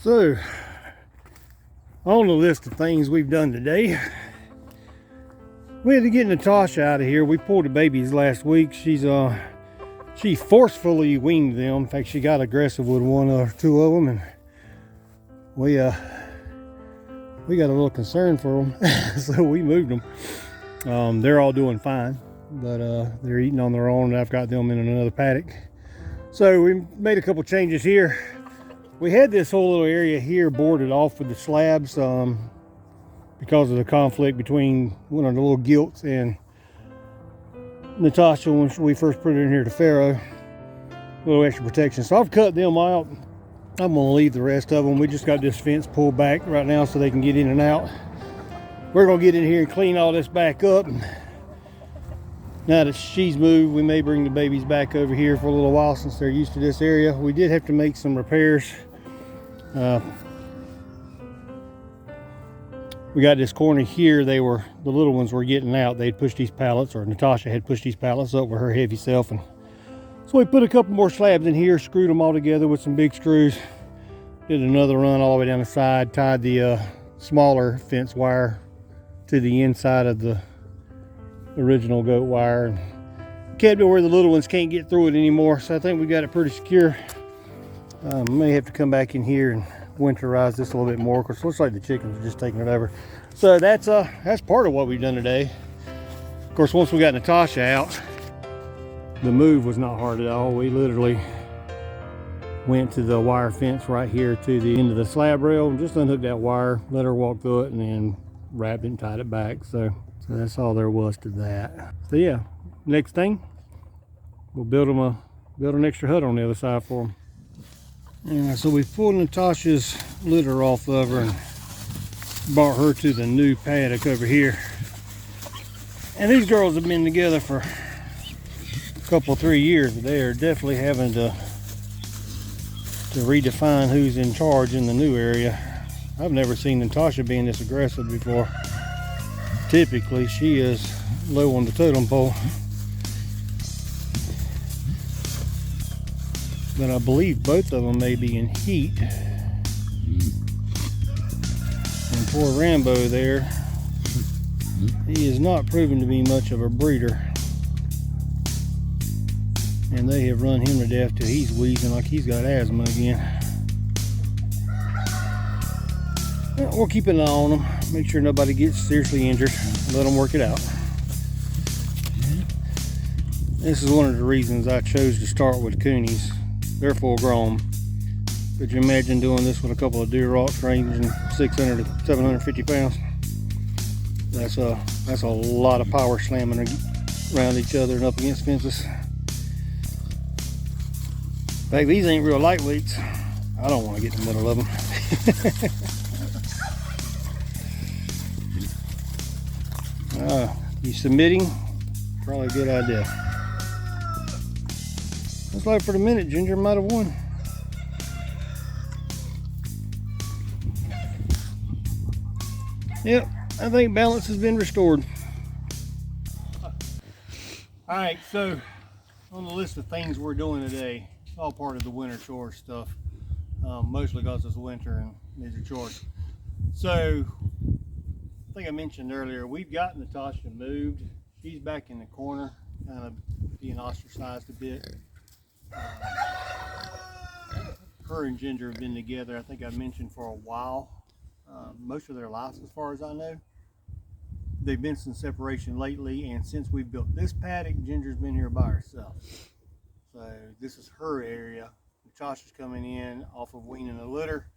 So, on the list of things we've done today, we had to get Natasha out of here. We pulled the babies last week. She forcefully weaned them. In fact, she got aggressive with one or two of them, and we got a little concerned for them, so we moved them. They're all doing fine, but they're eating on their own, and I've got them in another paddock. So we made a couple changes here. We had this whole little area here boarded off with the slabs because of the conflict between one of the little gilts and Natasha when we first put her in here to Pharaoh. A little extra protection. So I've cut them out. I'm going to leave the rest of them. We just got this fence pulled back right now so they can get in and out. We're going to get in here and clean all this back up. Now that she's moved, we may bring the babies back over here for a little while since they're used to this area. We did have to make some repairs. We got this corner here. The little ones were getting out. They'd pushed these pallets, or Natasha had pushed these pallets up with her heavy self, and so we put a couple more slabs in here, screwed them all together with some big screws, did another run all the way down the side, tied the smaller fence wire to the inside of the original goat wire, and kept it where the little ones can't get through it anymore. So I think we got it pretty secure. May have to come back in here and winterize this a little bit more, because it looks like the chickens are just taking it over. So that's part of what we've done today. Of course, once we got Natasha out, the move was not hard at all. We literally went to the wire fence right here to the end of the slab rail and just unhooked that wire, let her walk through it, and then wrapped it and tied it back. So that's all there was to that. So yeah, next thing, we'll build an extra hut on the other side for them. Yeah, so we pulled Natasha's litter off of her and brought her to the new paddock over here. And these girls have been together for a couple, 3 years, but they are definitely having to redefine who's in charge in the new area. I've never seen Natasha being this aggressive before. Typically, she is low on the totem pole. But I believe both of them may be in heat. And poor Rambo there, he is not proven to be much of a breeder. And they have run him to death till he's wheezing like he's got asthma again. Well, we'll keep an eye on them, make sure nobody gets seriously injured, let them work it out. This is one of the reasons I chose to start with kunes. They're full grown. Could you imagine doing this with a couple of deer rocks ranging 600 to 750 pounds? That's a lot of power slamming around each other and up against fences. In fact, these ain't real lightweights. I don't want to get in the middle of them. You submitting? Probably a good idea. Looks like for the minute, Ginger might have won. Yep, I think balance has been restored. Alright, so on the list of things we're doing today, it's all part of the winter chore stuff. Mostly because it's winter and these are chores. So, I think I mentioned earlier, we've got Natasha moved. She's back in the corner, kind of being ostracized a bit. Her and Ginger have been together, I think I mentioned, for a while. Most of their lives, as far as I know. They've been some separation lately, and since we built this paddock, Ginger's been here by herself. So this is her area. Natasha's coming in off of weaning a litter,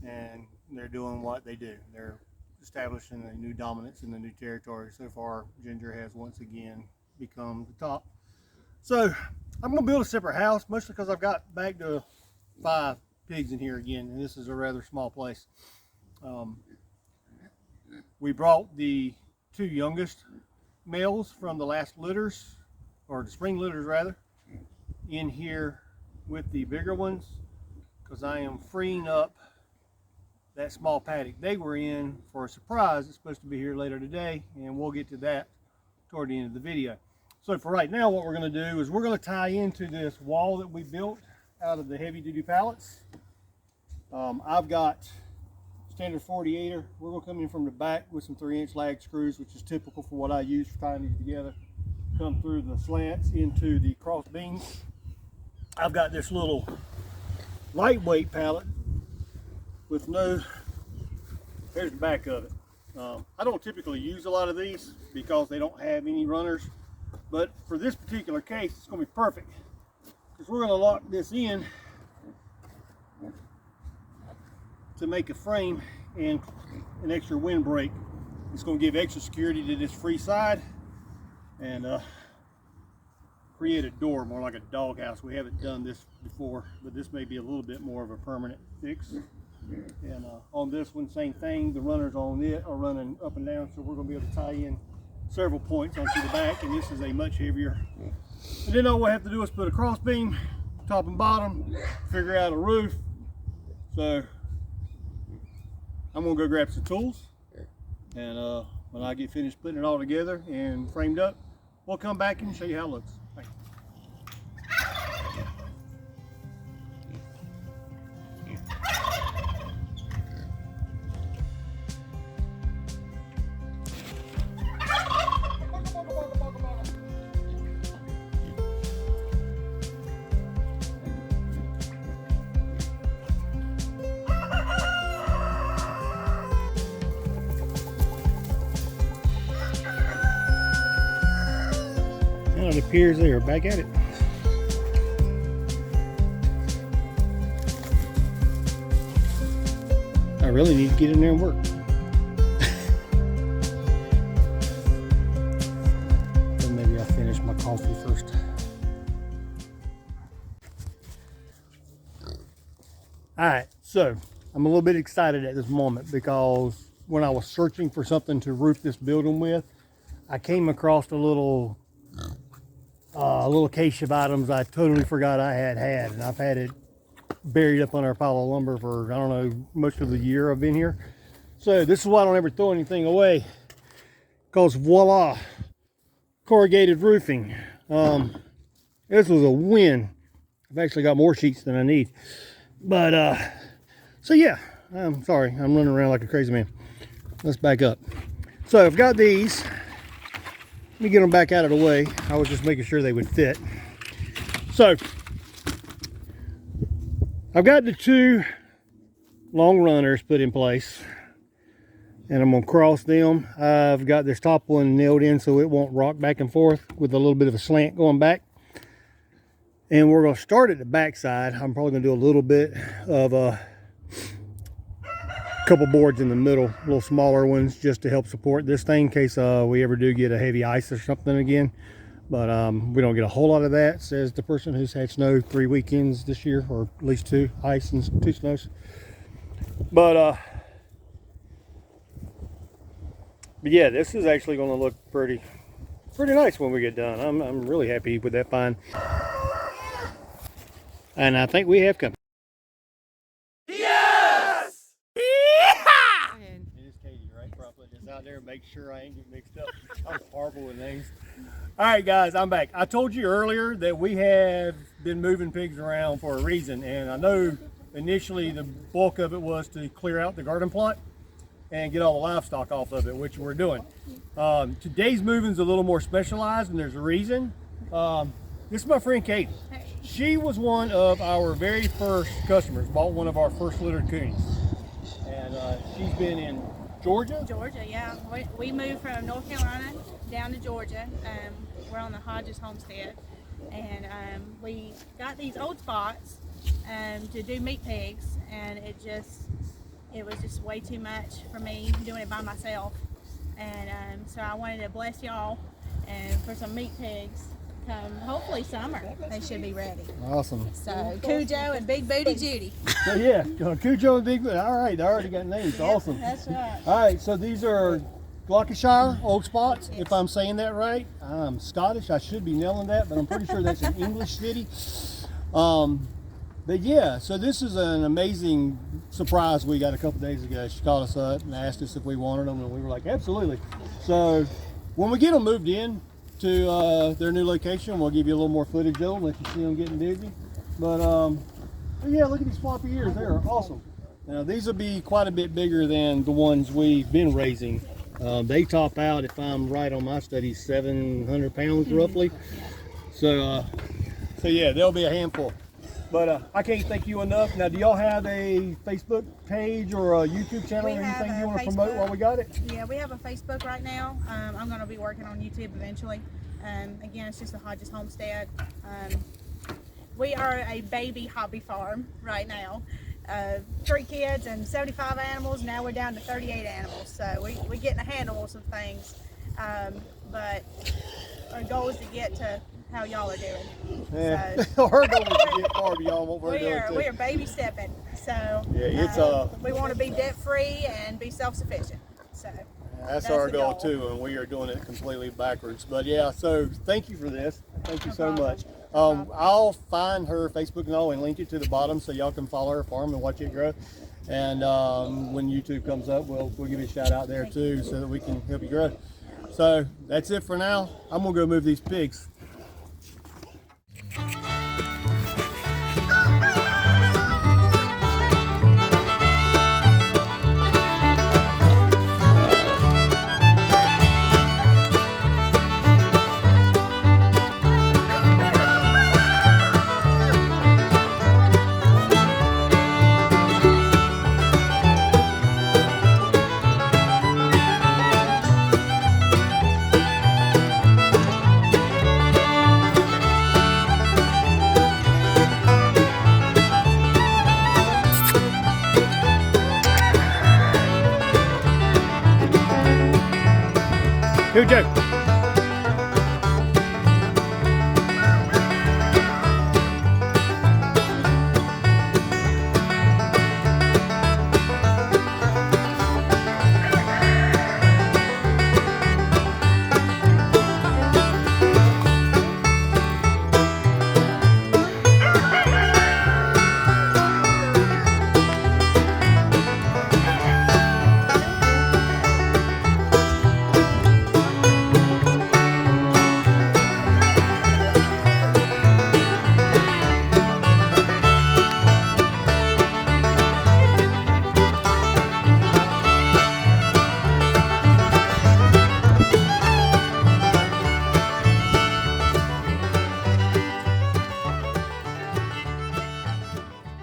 and they're doing what they do. They're establishing a new dominance in the new territory. So far, Ginger has once again become the top. So I'm going to build a separate house, mostly because I've got back to 5 pigs in here again, and this is a rather small place. We brought the 2 youngest males from the last litters, or the spring litters rather, in here with the bigger ones, because I am freeing up that small paddock they were in for a surprise. It's supposed to be here later today, and we'll get to that toward the end of the video. So for right now, what we're going to do is we're going to tie into this wall that we built out of the heavy-duty pallets. I've got standard 48er. We're going to come in from the back with some 3-inch lag screws, which is typical for what I use for tying these together. Come through the slants into the cross beams. I've got this little lightweight pallet with no, there's the back of it. I don't typically use a lot of these because they don't have any runners, but for this particular case it's going to be perfect because we're going to lock this in to make a frame and an extra windbreak. It's going to give extra security to this free side and create a door more like a doghouse. We haven't done this before, but this may be a little bit more of a permanent fix. And on this one, same thing. The runners on it are running up and down, so we're going to be able to tie in several points onto the back, and this is a much heavier. And then all we have to do is put a cross beam, top and bottom, figure out a roof. So I'm going to go grab some tools, and when I get finished putting it all together and framed up, we'll come back and show you how it looks. Thanks. It appears they are back at it. I really need to get in there and work. But maybe I'll finish my coffee first. Alright, so I'm a little bit excited at this moment because when I was searching for something to roof this building with, I came across a little cache of items I totally forgot I had, and I've had it buried up under a pile of lumber for, I don't know, most of the year I've been here. So this is why I don't ever throw anything away, because voila, corrugated roofing. This was a win. I've actually got more sheets than I need, but so yeah, I'm sorry, I'm running around like a crazy man. Let's back up. So I've got these. Let me get them back out of the way. I was just making sure they would fit. So I've got the 2 long runners put in place, and I'm going to cross them. I've got this top one nailed in so it won't rock back and forth with a little bit of a slant going back. And we're going to start at the back side. I'm probably going to do a little bit of a couple boards in the middle, little smaller ones, just to help support this thing in case we ever do get a heavy ice or something again. But we don't get a whole lot of that, says the person who's had snow 3 weekends this year, or at least 2 ice and 2 snows. But yeah, this is actually going to look pretty nice when we get done. I'm really happy with that find, and I think we have company. Out there and make sure I ain't get mixed up. I'm horrible with names. All right, guys, I'm back. I told you earlier that we have been moving pigs around for a reason, and I know initially the bulk of it was to clear out the garden plot and get all the livestock off of it, which we're doing. Today's moving's a little more specialized, and there's a reason. This is my friend Kate. She was one of our very first customers, bought one of our first littered coonies, and she's been in Georgia, yeah. We moved from North Carolina down to Georgia. We're on the Hodges homestead, and we got these old spots to do meat pigs, and it was just way too much for me doing it by myself. And so I wanted to bless y'all and for some meat pigs. Come hopefully summer, they should be ready. Awesome. So Cujo and Big Booty Judy. So yeah, Cujo and Big Booty. All right, I already got names. Yep, awesome. That's right. All right, so these are Gloucestershire old spots, yes. If I'm saying that right. I'm Scottish. I should be nailing that, but I'm pretty sure that's an English city. But yeah, so this is an amazing surprise we got a couple days ago. She called us up and asked us if we wanted them, and we were like, absolutely. So when we get them moved in to their new location, we'll give you a little more footage of them, let you see them getting busy. But yeah, look at these floppy ears. They are awesome. Now these will be quite a bit bigger than the ones we've been raising. They top out, if I'm right on my studies, 700 pounds roughly. So yeah, they'll be a handful. But I can't thank you enough. Now, do y'all have a Facebook page or a YouTube channel or anything you want to promote while we got it? Yeah, we have a Facebook right now. I'm going to be working on YouTube eventually. Again, it's just the Hodges Homestead. We are a baby hobby farm right now. 3 kids and 75 animals. Now we're down to 38 animals. So we're getting a handle on some things. But our goal is to get to how y'all are doing. Yeah, so, our goal is to get far beyond what we're doing too. We are baby stepping. So yeah, it's we want to be debt free and be self sufficient. So that's our goal too, and we are doing it completely backwards. But yeah, so thank you for this. Thank you so much. I'll find her Facebook and all and link it to the bottom so y'all can follow her farm and watch it grow. And when YouTube comes up, we'll give you a shout out there too so that we can help you grow. So that's it for now. I'm gonna go move these pigs. Here, Joe.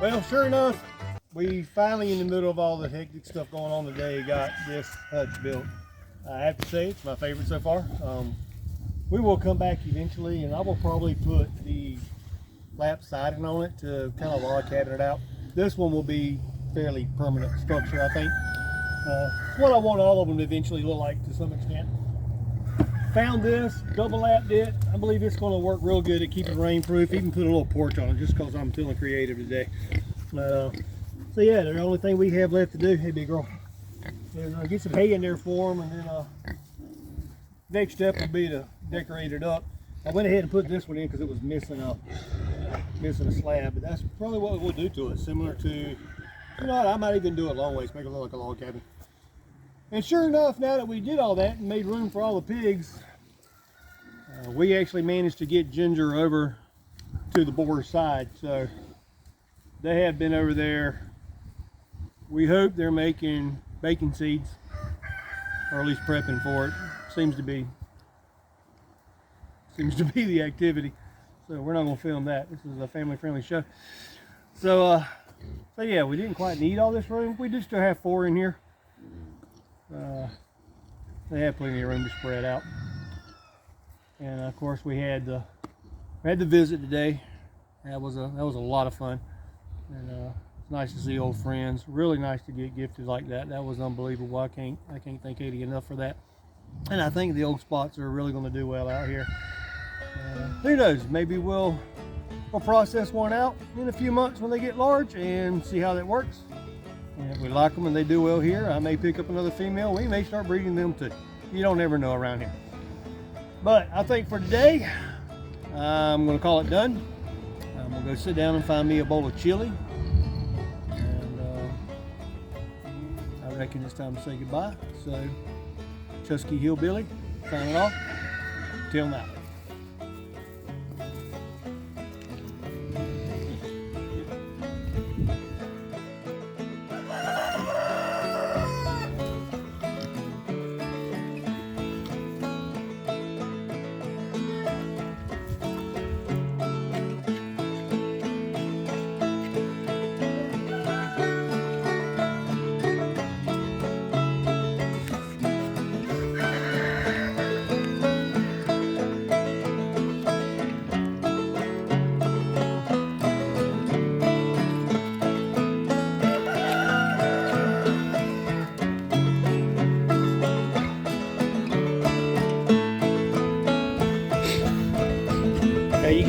Well, sure enough, we finally, in the middle of all the hectic stuff going on today, got this hutch built. I have to say, it's my favorite so far. We will come back eventually, and I will probably put the lap siding on it to kind of log cabin it out. This one will be fairly permanent structure, I think. It's what I want all of them to eventually look like to some extent. Found this, double lapped it. I believe it's going to work real good at keeping rain proof. Even put a little porch on it just because I'm feeling creative today. So yeah, the only thing we have left to do, hey big girl, is get some hay in there for them, and then next step will be to decorate it up. I went ahead and put this one in because it was missing a slab, but that's probably what we'll do to it. Similar to, you know what, I might even do it long ways, make it look like a log cabin. And sure enough, now that we did all that and made room for all the pigs, we actually managed to get Ginger over to the boar side. So they have been over there. We hope they're making bacon seeds, or at least prepping for it. Seems to be the activity. So we're not going to film that. This is a family-friendly show. So yeah, we didn't quite need all this room. We do still have 4 in here. They have plenty of room to spread out. And of course we had the visit today. That was a lot of fun, and it's nice to see old friends. Really nice to get gifted like that. That was unbelievable. I can't thank Eddie enough for that. And I think the old spots are really going to do well out here. Who knows? Maybe we'll process one out in a few months when they get large and see how that works. And if we like them and they do well here, I may pick up another female. We may start breeding them too. You don't ever know around here. But I think for today, I'm going to call it done. I'm going to go sit down and find me a bowl of chili. And I reckon it's time to say goodbye. So, Chusky Hillbilly, signing off. Till now.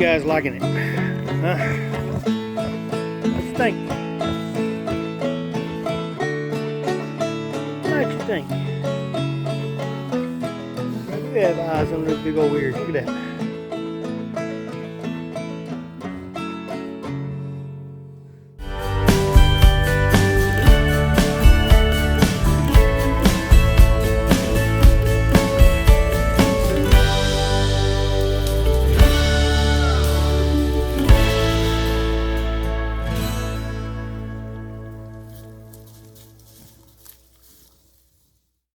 guys liking it? Huh? What you think? What you think? I do have eyes on those big old ears. Look at that.